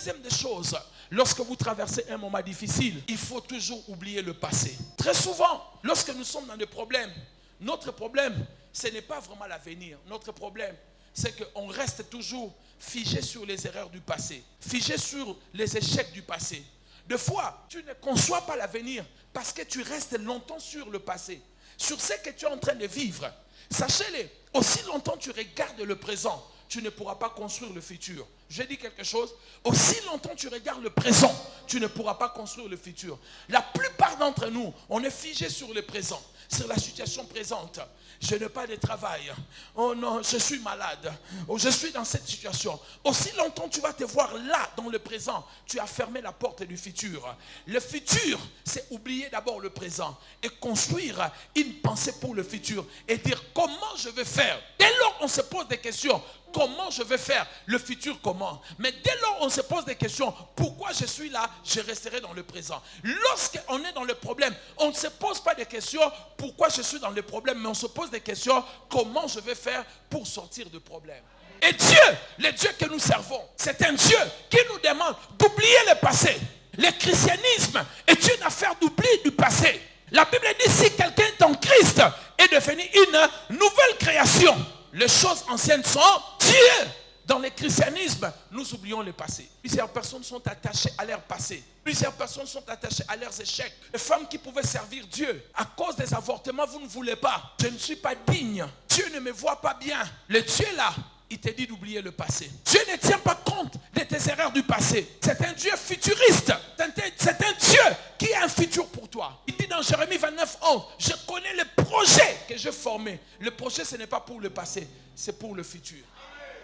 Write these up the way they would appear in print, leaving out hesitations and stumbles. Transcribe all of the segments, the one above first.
deuxième des choses, lorsque vous traversez un moment difficile, il faut toujours oublier le passé. Très souvent, lorsque nous sommes dans des problèmes, notre problème, ce n'est pas vraiment l'avenir. Notre problème, c'est qu'on reste toujours figé sur les erreurs du passé, figé sur les échecs du passé. Des fois, tu ne conçois pas l'avenir parce que tu restes longtemps sur le passé, sur ce que tu es en train de vivre. Sachez-le, aussi longtemps tu regardes le présent, tu ne pourras pas construire le futur. Je dis quelque chose, aussi longtemps tu regardes le présent, tu ne pourras pas construire le futur. La plupart d'entre nous, on est figé sur le présent, sur la situation présente. Je n'ai pas de travail. Oh non, je suis malade. Oh, je suis dans cette situation. Aussi longtemps tu vas te voir là, dans le présent, tu as fermé la porte du futur. Le futur, c'est oublier d'abord le présent et construire une pensée pour le futur et dire comment je vais faire. Dès lors on se pose des questions, comment je vais faire, le futur comment. Mais dès lors on se pose des questions, pourquoi je suis là, je resterai dans le présent. Lorsqu'on est dans le problème, on ne se pose pas des questions, pourquoi je suis dans le problème, mais on se pose des questions, comment je vais faire pour sortir du problème. Et Dieu, le Dieu que nous servons, c'est un Dieu qui nous demande d'oublier le passé. Le christianisme est une affaire d'oubli du passé. La Bible dit si quelqu'un est en Christ est devenu une nouvelle création. Les choses anciennes sont Dieu. Dans le christianisme, nous oublions le passé. Plusieurs personnes sont attachées à leur passé. Plusieurs personnes sont attachées à leurs échecs. Les femmes qui pouvaient servir Dieu, à cause des avortements, vous ne voulez pas. Je ne suis pas digne. Dieu ne me voit pas bien. Le Dieu là, il te dit d'oublier le passé. Dieu ne tient pas compte de tes erreurs du passé. C'est un Dieu futuriste. C'est un Dieu qui a un futur pour toi. Il dit dans Jérémie 29, 11, je connais le projet que j'ai formé. Le projet, ce n'est pas pour le passé, c'est pour le futur.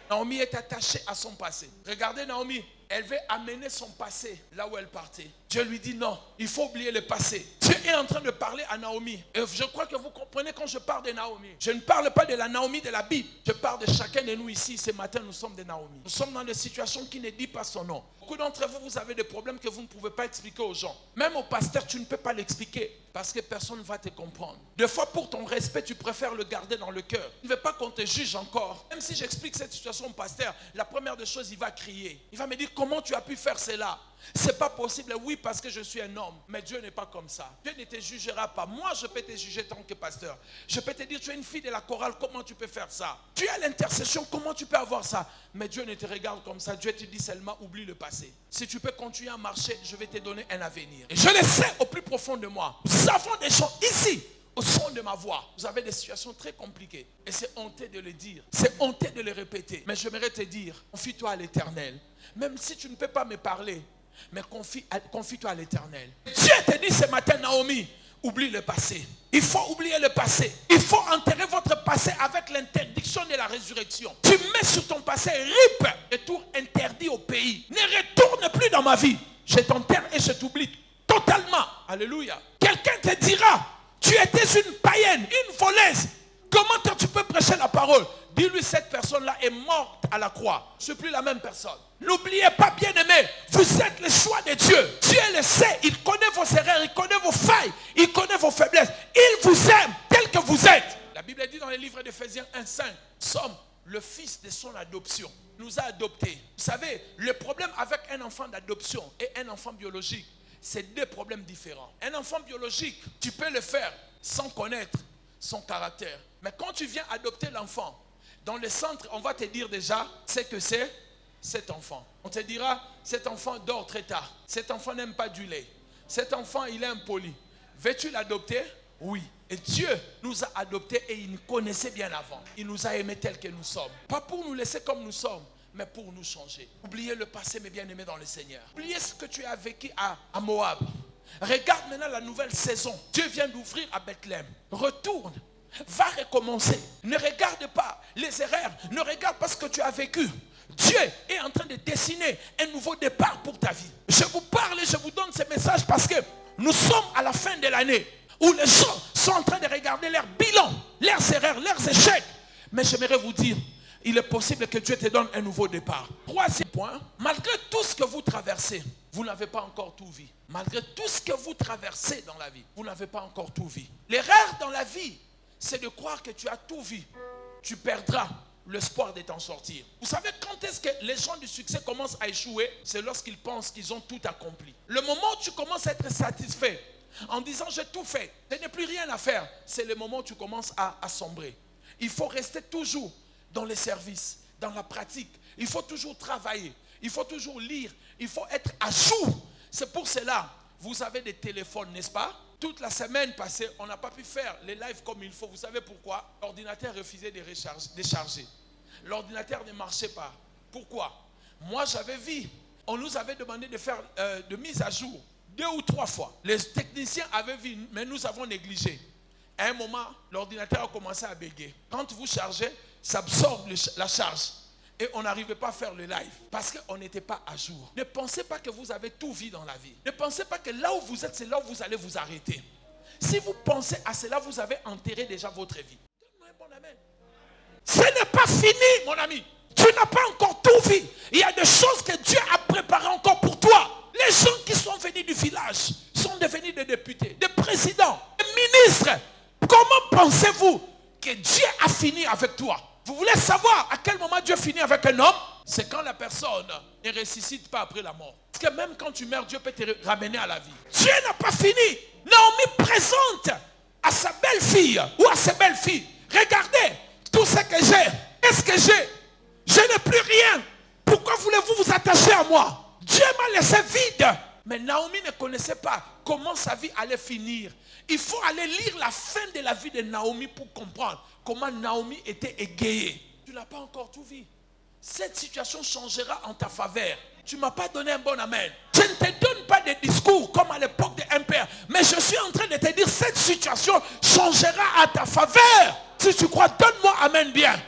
Naomi est attachée à son passé. Regardez Naomi, elle veut amener son passé là où elle partait. Dieu lui dit non, il faut oublier le passé. Dieu est en train de parler à Naomi. Et je crois que vous comprenez quand je parle de Naomi. Je ne parle pas de la Naomi de la Bible. Je parle de chacun de nous ici. Ce matin, nous sommes des Naomi. Nous sommes dans des situations qui ne disent pas son nom. Beaucoup d'entre vous, vous avez des problèmes que vous ne pouvez pas expliquer aux gens. Même au pasteur, tu ne peux pas l'expliquer parce que personne ne va te comprendre. Des fois, pour ton respect, tu préfères le garder dans le cœur. Tu ne veux pas qu'on te juge encore. Même si j'explique cette situation au pasteur, la première des choses, il va crier. Il va me dire comment tu as pu faire cela. C'est pas possible, oui, parce que je suis un homme. Mais Dieu n'est pas comme ça. Dieu ne te jugera pas. Moi, je peux te juger tant que pasteur. Je peux te dire, tu es une fille de la chorale, comment tu peux faire ça? Tu as l'intercession, comment tu peux avoir ça? Mais Dieu ne te regarde comme ça. Dieu te dit seulement, oublie le passé. Si tu peux continuer à marcher, je vais te donner un avenir. Et je le sais au plus profond de moi. Nous avons des gens ici, au son de ma voix. Vous avez des situations très compliquées. Et c'est honteux de le dire. C'est honteux de le répéter. Mais j'aimerais te dire, confie-toi à l'Éternel. Même si tu ne peux pas me parler, mais confie-toi à l'Éternel. Dieu te dit ce matin, Naomi, oublie le passé. Il faut oublier le passé. Il faut enterrer votre passé avec l'interdiction de la résurrection. Tu mets sur ton passé, rip, retour interdit au pays. Ne retourne plus dans ma vie. Je t'enterre et je t'oublie totalement. Alléluia. Quelqu'un te dira, tu étais une païenne, une voleuse. Comment tu peux prêcher la parole? Dis-lui, cette personne-là est morte à la croix. Je ne suis plus la même personne. N'oubliez pas, bien-aimé, vous êtes le choix de Dieu. Dieu le sait, il connaît vos erreurs, il connaît vos failles, il connaît vos faiblesses. Il vous aime tel que vous êtes. La Bible dit dans le livre d'Éphésiens 1:5, nous sommes le fils de son adoption. Il nous a adoptés. Vous savez, le problème avec un enfant d'adoption et un enfant biologique, c'est deux problèmes différents. Un enfant biologique, tu peux le faire sans connaître son caractère. Mais quand tu viens adopter l'enfant, dans le centre, on va te dire déjà ce que c'est cet enfant. On te dira, cet enfant dort très tard. Cet enfant n'aime pas du lait. Cet enfant, il est impoli. Veux-tu l'adopter? Oui. Et Dieu nous a adoptés et il nous connaissait bien avant. Il nous a aimés tels que nous sommes. Pas pour nous laisser comme nous sommes, mais pour nous changer. Oubliez le passé, mes bien-aimés dans le Seigneur. Oubliez ce que tu as vécu à Moab. Regarde maintenant la nouvelle saison. Dieu vient d'ouvrir à Bethléem. Retourne. Va recommencer. Ne regarde pas les erreurs. Ne regarde pas ce que tu as vécu. Dieu est en train de dessiner un nouveau départ pour ta vie. Je vous parle et je vous donne ce message parce que nous sommes à la fin de l'année où les gens sont en train de regarder leur bilan, leurs erreurs, leurs échecs. Mais j'aimerais vous dire, il est possible que Dieu te donne un nouveau départ. Troisième point, malgré tout ce que vous traversez, vous n'avez pas encore tout vu. Malgré tout ce que vous traversez dans la vie, vous n'avez pas encore tout vu. L'erreur dans la vie, c'est de croire que tu as tout vu. Tu perdras l'espoir de t'en sortir. Vous savez quand est-ce que les gens du succès commencent à échouer? C'est lorsqu'ils pensent qu'ils ont tout accompli. Le moment où tu commences à être satisfait, en disant j'ai tout fait, je n'ai plus rien à faire, c'est le moment où tu commences à sombrer. Il faut rester toujours dans les services, dans la pratique. Il faut toujours travailler, il faut toujours lire, il faut être à jour. C'est pour cela, vous avez des téléphones, n'est-ce pas? Toute la semaine passée, on n'a pas pu faire les lives comme il faut. Vous savez pourquoi? L'ordinateur refusait de décharger. L'ordinateur ne marchait pas. Pourquoi? Moi, j'avais vu, on nous avait demandé de faire de mise à jour 2 ou 3 fois. Les techniciens avaient vu, mais nous avons négligé. À un moment, l'ordinateur a commencé à bégayer. Quand vous chargez, ça absorbe la charge. Et on n'arrivait pas à faire le live parce qu'on n'était pas à jour. Ne pensez pas que vous avez tout vu dans la vie. Ne pensez pas que là où vous êtes, c'est là où vous allez vous arrêter. Si vous pensez à cela, vous avez enterré déjà votre vie. Donne-moi un bon amen. Ce n'est pas fini, mon ami. Tu n'as pas encore tout vu. Il y a des choses que Dieu a préparées encore pour toi. Les gens qui sont venus du village sont devenus des députés, des présidents, des ministres. Comment pensez-vous que Dieu a fini avec toi? Vous voulez savoir à quel moment Dieu finit avec un homme? C'est quand la personne ne ressuscite pas après la mort. Parce que même quand tu meurs, Dieu peut te ramener à la vie. Dieu n'a pas fini. Naomi présente à sa belle-fille ou à ses belles-filles. Regardez tout ce que j'ai. Qu'est-ce que j'ai? Je n'ai plus rien. Pourquoi voulez-vous vous attacher à moi? Dieu m'a laissé vide. Mais Naomi ne connaissait pas comment sa vie allait finir. Il faut aller lire la fin de la vie de Naomi pour comprendre comment Naomi était égayée. Tu n'as pas encore tout vu. Cette situation changera en ta faveur. Tu ne m'as pas donné un bon amen. Je ne te donne pas de discours comme à l'époque de père. Mais je suis en train de te dire cette situation changera à ta faveur. Si tu crois, donne-moi amen bien.